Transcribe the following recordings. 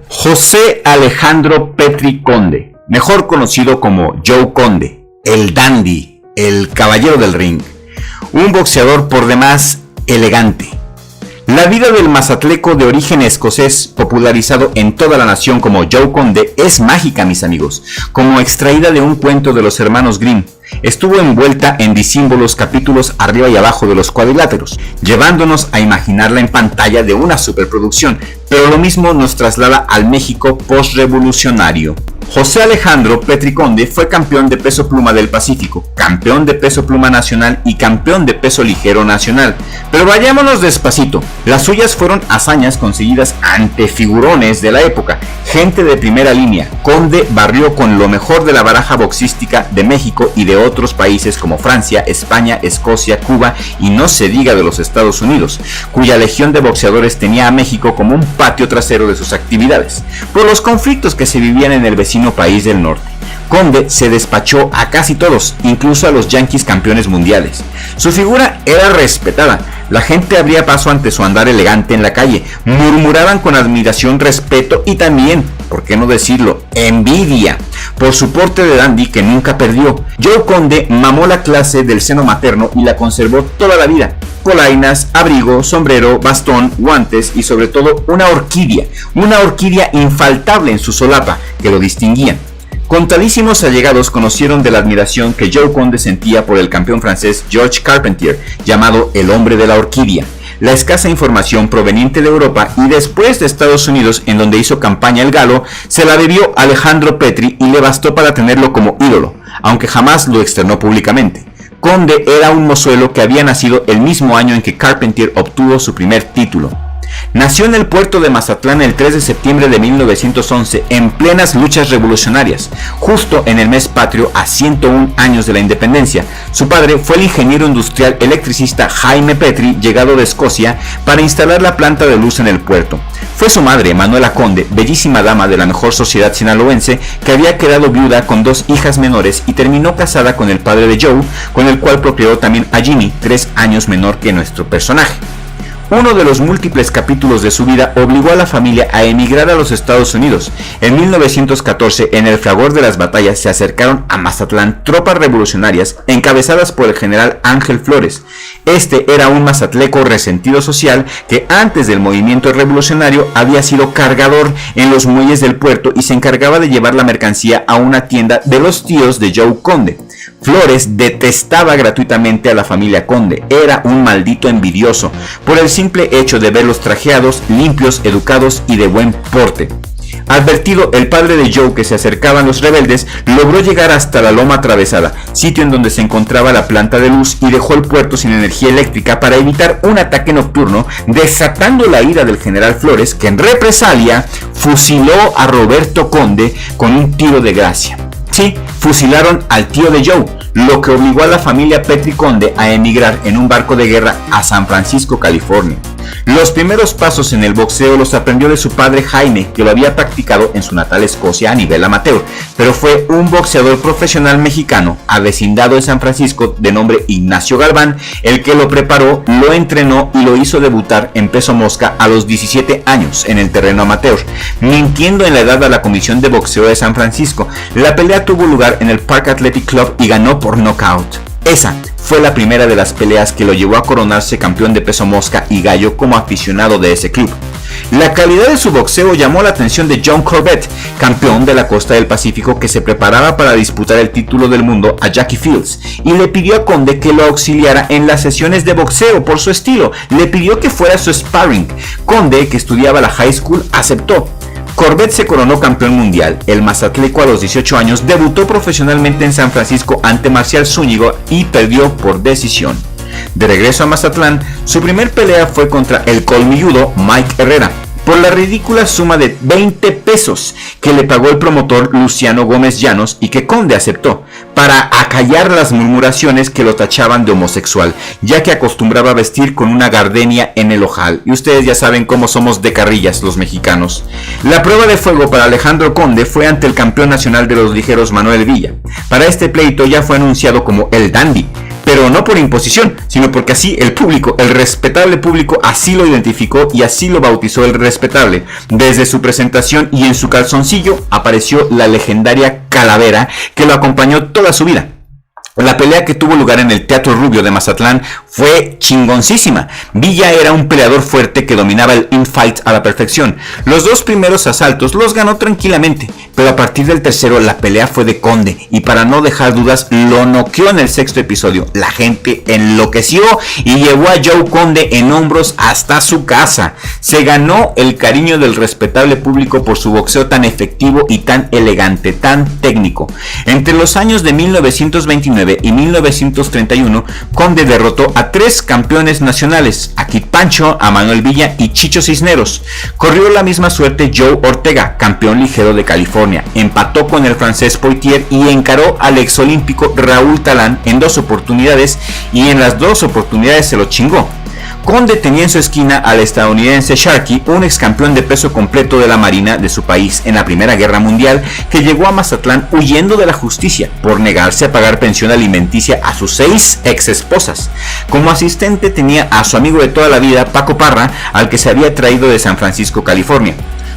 José Alejandro Petri Conde, mejor conocido como Joe Conde, el dandy, el caballero del ring, un boxeador por demás elegante. La vida del mazatleco de origen escocés, popularizado en toda la nación como Joe Conde, es mágica, mis amigos, como extraída de un cuento de los hermanos Grimm. Estuvo envuelta en disímbolos capítulos arriba y abajo de los cuadriláteros, llevándonos a imaginarla en pantalla de una superproducción, pero lo mismo nos traslada al México postrevolucionario. José Alejandro Petri Conde fue campeón de peso pluma del Pacífico, campeón de peso pluma nacional y campeón de peso ligero nacional. Pero vayámonos despacito, las suyas fueron hazañas conseguidas ante figurones de la época, gente de primera línea. Conde barrió con lo mejor de la baraja boxística de México y de otros países como Francia, España, Escocia, Cuba y no se diga de los Estados Unidos, cuya legión de boxeadores tenía a México como un patio trasero de sus actividades, por los conflictos que se vivían en el vecino país del norte. Conde se despachó a casi todos, incluso a los Yankees campeones mundiales. Su figura era respetada, la gente abría paso ante su andar elegante en la calle, murmuraban con admiración, respeto y también, por qué no decirlo, envidia, por su porte de dandy que nunca perdió. Joe Conde mamó la clase del seno materno y la conservó toda la vida. Polainas, abrigo, sombrero, bastón, guantes y sobre todo una orquídea infaltable en su solapa que lo distinguían. Contadísimos allegados conocieron de la admiración que Joe Conde sentía por el campeón francés Georges Carpentier, llamado el hombre de la orquídea. La escasa información proveniente de Europa y después de Estados Unidos, en donde hizo campaña el galo, se la debió Alejandro Petri y le bastó para tenerlo como ídolo, aunque jamás lo externó públicamente. Conde era un mozuelo que había nacido el mismo año en que Carpentier obtuvo su primer título. Nació en el puerto de Mazatlán el 3 de septiembre de 1911, en plenas luchas revolucionarias, justo en el mes patrio a 101 años de la independencia. Su padre fue el ingeniero industrial electricista Jaime Petri, llegado de Escocia para instalar la planta de luz en el puerto. Fue su madre, Manuela Conde, bellísima dama de la mejor sociedad sinaloense, que había quedado viuda con 2 hijas menores y terminó casada con el padre de Joe, con el cual procreó también a Jimmy, 3 años menor que nuestro personaje. Uno de los múltiples capítulos de su vida obligó a la familia a emigrar a los Estados Unidos. En 1914, en el fragor de las batallas, se acercaron a Mazatlán tropas revolucionarias encabezadas por el general Ángel Flores. Este era un mazatleco resentido social que antes del movimiento revolucionario había sido cargador en los muelles del puerto y se encargaba de llevar la mercancía a una tienda de los tíos de Joe Conde. Flores detestaba gratuitamente a la familia Conde, era un maldito envidioso, por el simple hecho de verlos trajeados, limpios, educados y de buen porte. Advertido el padre de Joe que se acercaban los rebeldes, logró llegar hasta la Loma Atravesada, sitio en donde se encontraba la planta de luz, y dejó el puerto sin energía eléctrica para evitar un ataque nocturno, desatando la ira del general Flores, que en represalia fusiló a Roberto Conde con un tiro de gracia. Sí, fusilaron al tío de Joe, lo que obligó a la familia Petri Conde a emigrar en un barco de guerra a San Francisco, California. Los primeros pasos en el boxeo los aprendió de su padre Jaime, que lo había practicado en su natal Escocia a nivel amateur, pero fue un boxeador profesional mexicano, avecindado en San Francisco, de nombre Ignacio Galván, el que lo preparó, lo entrenó y lo hizo debutar en peso mosca a los 17 años en el terreno amateur, mintiendo en la edad a la Comisión de Boxeo de San Francisco. La pelea tuvo lugar en el Park Athletic Club y ganó por nocaut. Esa fue la primera de las peleas que lo llevó a coronarse campeón de peso mosca y gallo como aficionado de ese club. La calidad de su boxeo llamó la atención de John Corbett, campeón de la costa del Pacífico, que se preparaba para disputar el título del mundo a Jackie Fields, y le pidió a Conde que lo auxiliara en las sesiones de boxeo por su estilo. Le pidió que fuera su sparring. Conde, que estudiaba la high school, aceptó. Corbett se coronó campeón mundial. El mazatleco a los 18 años debutó profesionalmente en San Francisco ante Marcial Zúñiga y perdió por decisión. De regreso a Mazatlán, su primer pelea fue contra el colmilludo Mike Herrera, por la ridícula suma de 20 pesos que le pagó el promotor Luciano Gómez Llanos y que Conde aceptó, para acallar las murmuraciones que lo tachaban de homosexual, ya que acostumbraba a vestir con una gardenia en el ojal, y ustedes ya saben cómo somos de carrillas los mexicanos. La prueba de fuego para Alejandro Conde fue ante el campeón nacional de los ligeros Manuel Villa. Para este pleito ya fue anunciado como el dandy. pero no por imposición, sino porque así el público, el respetable público, así lo identificó y así lo bautizó el respetable. Desde su presentación y en su calzoncillo apareció la legendaria calavera que lo acompañó toda su vida. La pelea que tuvo lugar en el Teatro Rubio de Mazatlán fue chingoncísima. Villa era un peleador fuerte que dominaba el infight a la perfección. Los dos primeros asaltos los ganó tranquilamente, pero a partir del tercero la pelea fue de Conde y para no dejar dudas lo noqueó en el sexto episodio. La gente enloqueció y llevó a Joe Conde en hombros hasta su casa. Se ganó el cariño del respetable público por su boxeo tan efectivo y tan elegante, tan técnico. Entre los años de 1929 y 1931, Conde derrotó a 3 campeones nacionales, a Kid Pancho, a Manuel Villa y Chicho Cisneros. Corrió la misma suerte Joe Ortega, campeón ligero de California. Empató con el francés Poitier y encaró al exolímpico Raúl Talán en 2 oportunidades y en las 2 oportunidades se lo chingó. Conde tenía en su esquina al estadounidense Sharkey, un ex campeón de peso completo de la Marina de su país en la Primera Guerra Mundial, que llegó a Mazatlán huyendo de la justicia por negarse a pagar pensión alimenticia a sus 6 ex esposas. Como asistente tenía a su amigo de toda la vida, Paco Parra, al que se había traído de San Francisco, California.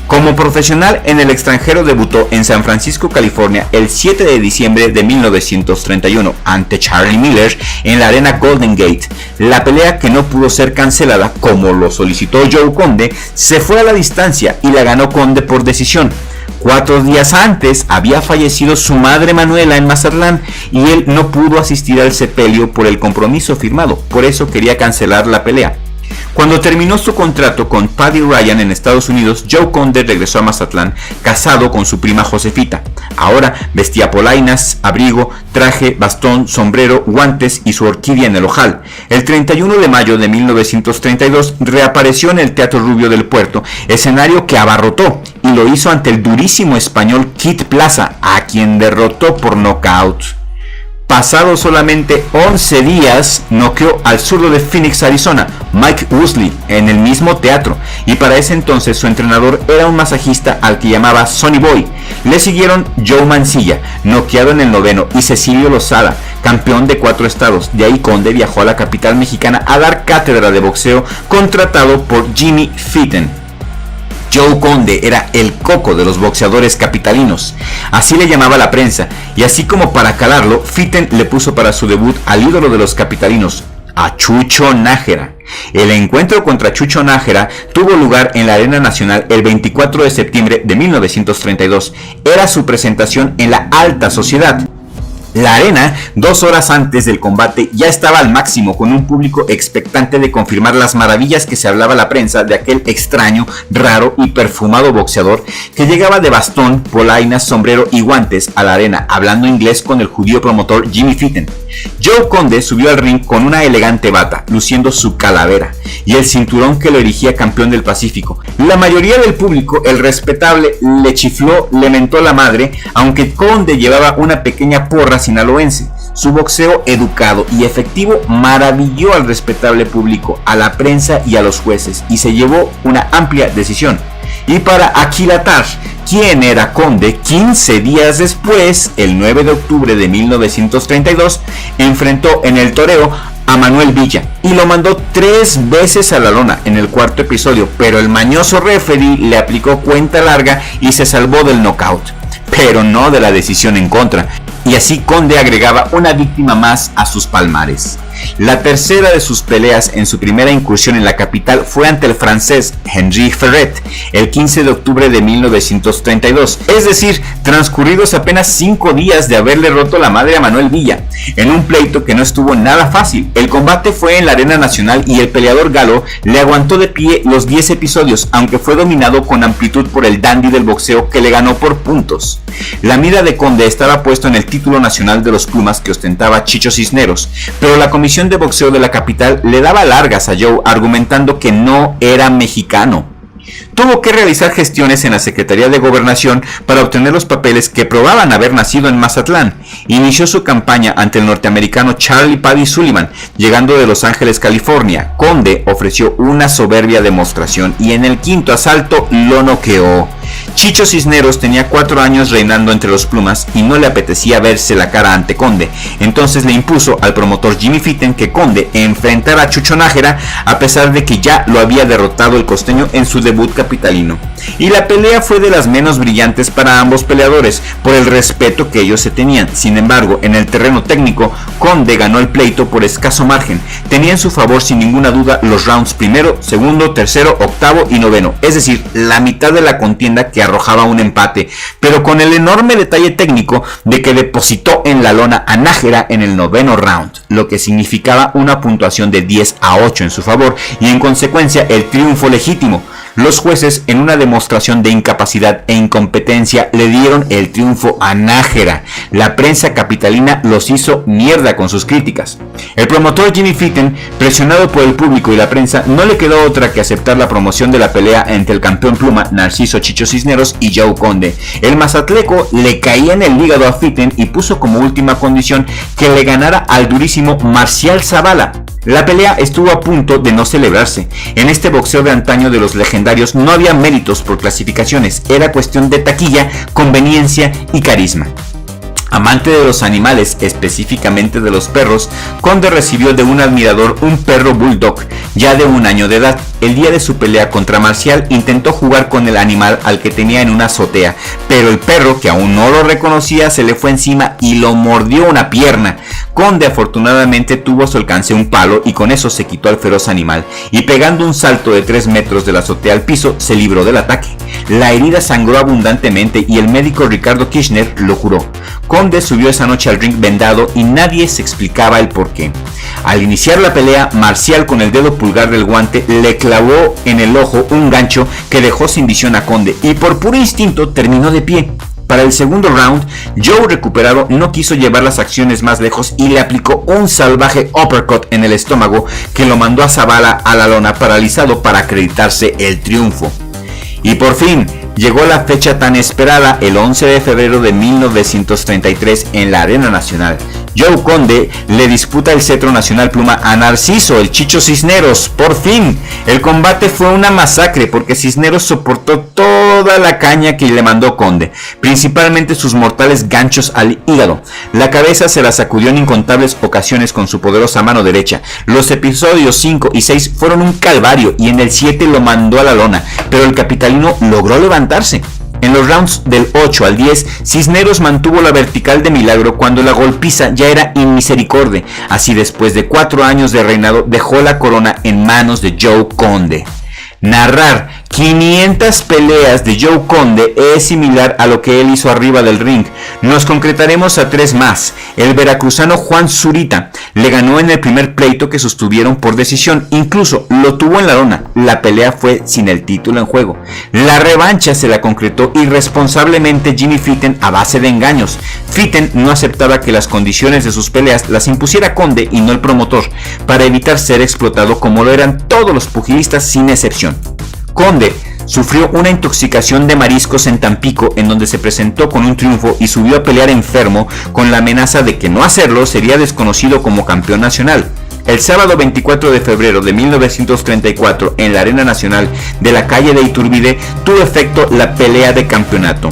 Como profesional en el extranjero debutó en San Francisco, California, el 7 de diciembre de 1931 ante Charlie Miller en la arena Golden Gate. La pelea, que no pudo ser cancelada como lo solicitó Joe Conde, se fue a la distancia y la ganó Conde por decisión. 4 días antes había fallecido su madre Manuela en Mazatlán y él no pudo asistir al sepelio por el compromiso firmado, por eso quería cancelar la pelea. Cuando terminó su contrato con Paddy Ryan en Estados Unidos, Joe Conde regresó a Mazatlán, casado con su prima Josefita. Ahora vestía polainas, abrigo, traje, bastón, sombrero, guantes y su orquídea en el ojal. El 31 de mayo de 1932 reapareció en el Teatro Rubio del Puerto, escenario que abarrotó, y lo hizo ante el durísimo español Kid Plaza, a quien derrotó por nocaut. Pasados solamente 11 días, noqueó al zurdo de Phoenix, Arizona, Mike Woosley, en el mismo teatro, y para ese entonces su entrenador era un masajista al que llamaba Sonny Boy. Le siguieron Joe Mancilla, noqueado en el 9º, y Cecilio Lozada, campeón de 4 estados. De ahí Conde viajó a la capital mexicana a dar cátedra de boxeo, contratado por Jimmy Fitton. Joe Conde era el coco de los boxeadores capitalinos, así le llamaba la prensa, y así como para calarlo, Fitton le puso para su debut al ídolo de los capitalinos, a Chucho Nájera. El encuentro contra Chucho Nájera tuvo lugar en la Arena Nacional el 24 de septiembre de 1932. Era su presentación en la alta sociedad. La arena, 2 horas antes del combate, ya estaba al máximo, con un público expectante de confirmar las maravillas que se hablaba la prensa de aquel extraño, raro y perfumado boxeador que llegaba de bastón, polainas, sombrero y guantes a la arena, hablando inglés con el judío promotor Jimmy Fitton. Joe Conde subió al ring con una elegante bata, luciendo su calavera, y el cinturón que lo erigía campeón del Pacífico. La mayoría del público, el respetable, le chifló, le mentó la madre, aunque Conde llevaba una pequeña porra sinaloense. Su boxeo educado y efectivo maravilló al respetable público, a la prensa y a los jueces, y se llevó una amplia decisión. Y para aquilatar quién era Conde, 15 días después, el 9 de octubre de 1932, enfrentó en el toreo a Manuel Villa y lo mandó 3 veces a la lona en el 4º episodio, pero el mañoso referee le aplicó cuenta larga y se salvó del knockout, pero no de la decisión en contra, y así Conde agregaba una víctima más a sus palmares. La tercera de sus peleas en su primera incursión en la capital fue ante el francés Henri Ferret el 15 de octubre de 1932, es decir, transcurridos apenas 5 días de haberle roto la madre a Manuel Villa, en un pleito que no estuvo nada fácil. El combate fue en la Arena Nacional y el peleador galo le aguantó de pie los 10 episodios, aunque fue dominado con amplitud por el dandy del boxeo, que le ganó por puntos. La mira de Conde estaba puesto en el título nacional de los Pumas que ostentaba Chicho Cisneros, pero la Comisión de Boxeo de la capital le daba largas a Joe, argumentando que no era mexicano. Tuvo que realizar gestiones en la Secretaría de Gobernación para obtener los papeles que probaban haber nacido en Mazatlán. Inició su campaña ante el norteamericano Charlie Paddy Sullivan, llegando de Los Ángeles, California. Conde ofreció una soberbia demostración y en el 5º asalto lo noqueó. Chicho Cisneros tenía 4 años reinando entre los plumas y no le apetecía verse la cara ante Conde, entonces le impuso al promotor Jimmy Fitton que Conde enfrentara a Chucho Nájera a pesar de que ya lo había derrotado el costeño en su debut capitalino. Y la pelea fue de las menos brillantes para ambos peleadores por el respeto que ellos se tenían. Sin embargo, en el terreno técnico, Conde ganó el pleito por escaso margen. Tenía en su favor sin ninguna duda los rounds primero, segundo, tercero, octavo y noveno, es decir, la mitad de la contienda que arrojaba un empate, pero con el enorme detalle técnico de que depositó en la lona a Nájera en el noveno round, lo que significaba una puntuación de 10-8 en su favor y en consecuencia el triunfo legítimo. Los jueces, en una demostración de incapacidad e incompetencia, le dieron el triunfo a Nájera. La prensa capitalina los hizo mierda con sus críticas. El promotor Jimmy Fitton, presionado por el público y la prensa, no le quedó otra que aceptar la promoción de la pelea entre el campeón pluma Narciso Chicho Cisneros y Joe Conde. El mazatleco le caía en el hígado a Fitton y puso como última condición que le ganara al durísimo Marcial Zavala. La pelea estuvo a punto de no celebrarse. En este boxeo de antaño de los legendarios no había méritos por clasificaciones, era cuestión de taquilla, conveniencia y carisma. Amante de los animales, específicamente de los perros, Conde recibió de un admirador un perro bulldog ya de 1 año de edad. El día de su pelea contra Marcial intentó jugar con el animal al que tenía en una azotea, pero el perro, que aún no lo reconocía, se le fue encima y lo mordió una pierna. Conde afortunadamente tuvo a su alcance un palo y con eso se quitó al feroz animal, y pegando un salto de 3 metros de la azotea al piso, se libró del ataque. La herida sangró abundantemente y el médico Ricardo Kirchner lo curó. Conde subió esa noche al ring vendado y nadie se explicaba el porqué. Al iniciar la pelea, Marcial con el dedo pulgar del guante le clavó en el ojo un gancho que dejó sin visión a Conde y por puro instinto terminó de pie. Para el segundo round, Joe recuperado no quiso llevar las acciones más lejos y le aplicó un salvaje uppercut en el estómago que lo mandó a Zavala a la lona paralizado para acreditarse el triunfo. Y por fin llegó la fecha tan esperada, el 11 de febrero de 1933 en la Arena Nacional. Joe Conde le disputa el cetro nacional pluma a Narciso, el Chicho Cisneros. Por fin, el combate fue una masacre porque Cisneros soportó toda la caña que le mandó Conde, principalmente sus mortales ganchos al hígado. La cabeza se la sacudió en incontables ocasiones con su poderosa mano derecha. Los episodios 5 y 6 fueron un calvario y en el 7 lo mandó a la lona, pero el capitalino logró levantarse. En los rounds del 8 al 10, Cisneros mantuvo la vertical de milagro cuando la golpiza ya era inmisericordia. Así, después de 4 años de reinado, dejó la corona en manos de Joe Conde. Narrar 500 peleas de Joe Conde es similar a lo que él hizo arriba del ring. Nos concretaremos a 3 más. El veracruzano Juan Zurita le ganó en el primer pleito que sostuvieron por decisión, incluso lo tuvo en la lona. La pelea fue sin el título en juego. La revancha se la concretó irresponsablemente Jimmy Fitton a base de engaños. Fitton no aceptaba que las condiciones de sus peleas las impusiera Conde y no el promotor, para evitar ser explotado como lo eran todos los pugilistas sin excepción. Conde sufrió una intoxicación de mariscos en Tampico, en donde se presentó con un triunfo y subió a pelear enfermo con la amenaza de que no hacerlo sería desconocido como campeón nacional. El sábado 24 de febrero de 1934, en la Arena Nacional de la calle de Iturbide, tuvo efecto la pelea de campeonato.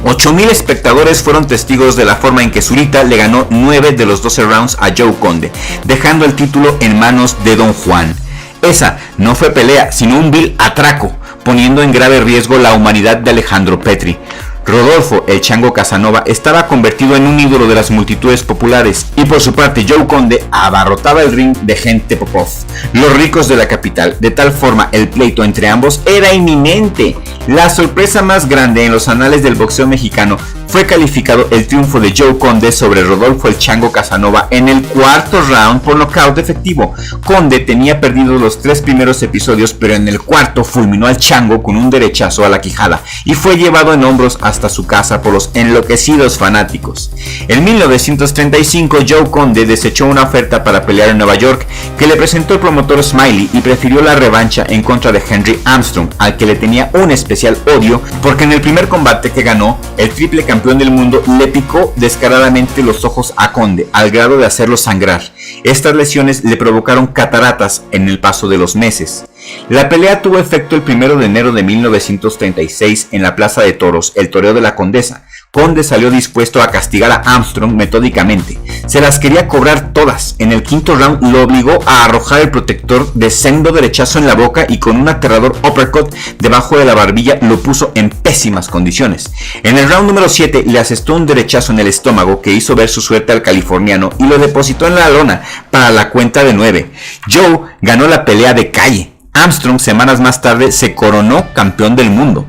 8,000 espectadores fueron testigos de la forma en que Zurita le ganó 9 de los 12 rounds a Joe Conde, dejando el título en manos de Don Juan. Esa no fue pelea, sino un vil atraco, poniendo en grave riesgo la humanidad de Alejandro Petri. Rodolfo, el Chango Casanova, estaba convertido en un ídolo de las multitudes populares y por su parte Joe Conde abarrotaba el ring de gente popov, los ricos de la capital. De tal forma el pleito entre ambos era inminente. La sorpresa más grande en los anales del boxeo mexicano fue calificado el triunfo de Joe Conde sobre Rodolfo el Chango Casanova en el 4º round por nocaut efectivo. Conde tenía perdido los 3 primeros episodios, pero en el 4º fulminó al Chango con un derechazo a la quijada y fue llevado en hombros hasta su casa por los enloquecidos fanáticos. En 1935 Joe Conde desechó una oferta para pelear en Nueva York que le presentó el promotor Smiley y prefirió la revancha en contra de Henry Armstrong, al que le tenía un especial odio porque en el primer combate que ganó, el triple campeón del mundo le picó descaradamente los ojos a Conde al grado de hacerlo sangrar. Estas lesiones le provocaron cataratas en el paso de los meses. La pelea tuvo efecto el 1 de enero de 1936 en la Plaza de Toros, el toreo de la Condesa. Conde salió dispuesto a castigar a Armstrong metódicamente. Se las quería cobrar todas. En el quinto round lo obligó a arrojar el protector de sendo derechazo en la boca y con un aterrador uppercut debajo de la barbilla lo puso en pésimas condiciones. En el round número 7 le asestó un derechazo en el estómago que hizo ver su suerte al californiano y lo depositó en la lona para la cuenta de 9. Joe ganó la pelea de calle. Armstrong semanas más tarde se coronó campeón del mundo.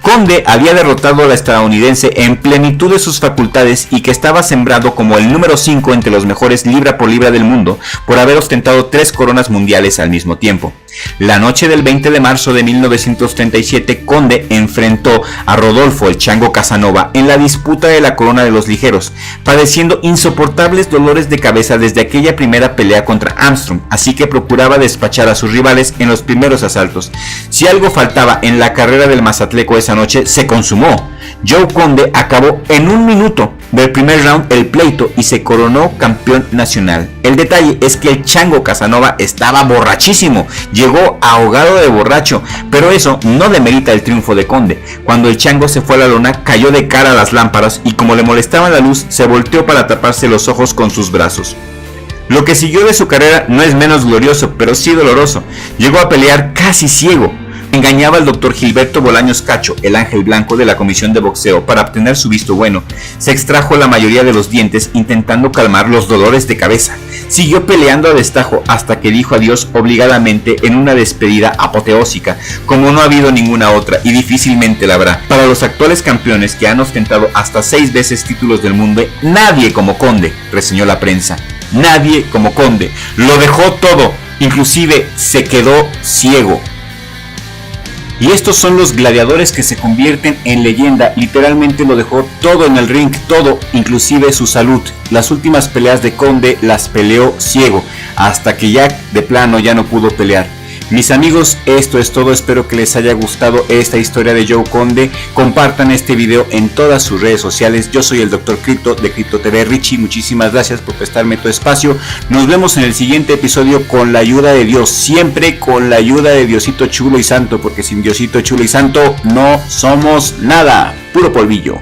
Conde había derrotado al estadounidense en plenitud de sus facultades y que estaba sembrado como el número 5 entre los mejores libra por libra del mundo por haber ostentado 3 coronas mundiales al mismo tiempo. La noche del 20 de marzo de 1937, Conde enfrentó a Rodolfo el Chango Casanova en la disputa de la corona de los ligeros, padeciendo insoportables dolores de cabeza desde aquella primera pelea contra Armstrong, así que procuraba despachar a sus rivales en los primeros asaltos. Si algo faltaba en la carrera del mazatleco esa noche, se consumó. Joe Conde acabó en un minuto del primer round el pleito y se coronó campeón nacional. El detalle es que el Chango Casanova estaba borrachísimo, llegó ahogado de borracho, pero eso no demerita el triunfo de Conde. Cuando el Chango se fue a la lona, cayó de cara a las lámparas y como le molestaba la luz, se volteó para taparse los ojos con sus brazos. Lo que siguió de su carrera no es menos glorioso, pero sí doloroso. Llegó a pelear casi ciego. Engañaba al doctor Gilberto Bolaños Cacho, el ángel blanco de la comisión de boxeo, para obtener su visto bueno. Se extrajo la mayoría de los dientes intentando calmar los dolores de cabeza. Siguió peleando a destajo hasta que dijo adiós obligadamente en una despedida apoteósica, como no ha habido ninguna otra y difícilmente la habrá. Para los actuales campeones que han ostentado hasta 6 veces títulos del mundo, nadie como Conde, reseñó la prensa. Nadie como Conde. Lo dejó todo, inclusive se quedó ciego. Y estos son los gladiadores que se convierten en leyenda. Literalmente lo dejó todo en el ring, todo, inclusive su salud. Las últimas peleas de Conde las peleó ciego, hasta que ya de plano ya no pudo pelear. Mis amigos, esto es todo, espero que les haya gustado esta historia de Joe Conde. Compartan este video en todas sus redes sociales. Yo soy el Dr. Crypto de Crypto TV. Richie, muchísimas gracias por prestarme tu espacio. Nos vemos en el siguiente episodio con la ayuda de Dios, siempre con la ayuda de Diosito chulo y santo, porque sin Diosito chulo y santo no somos nada, puro polvillo.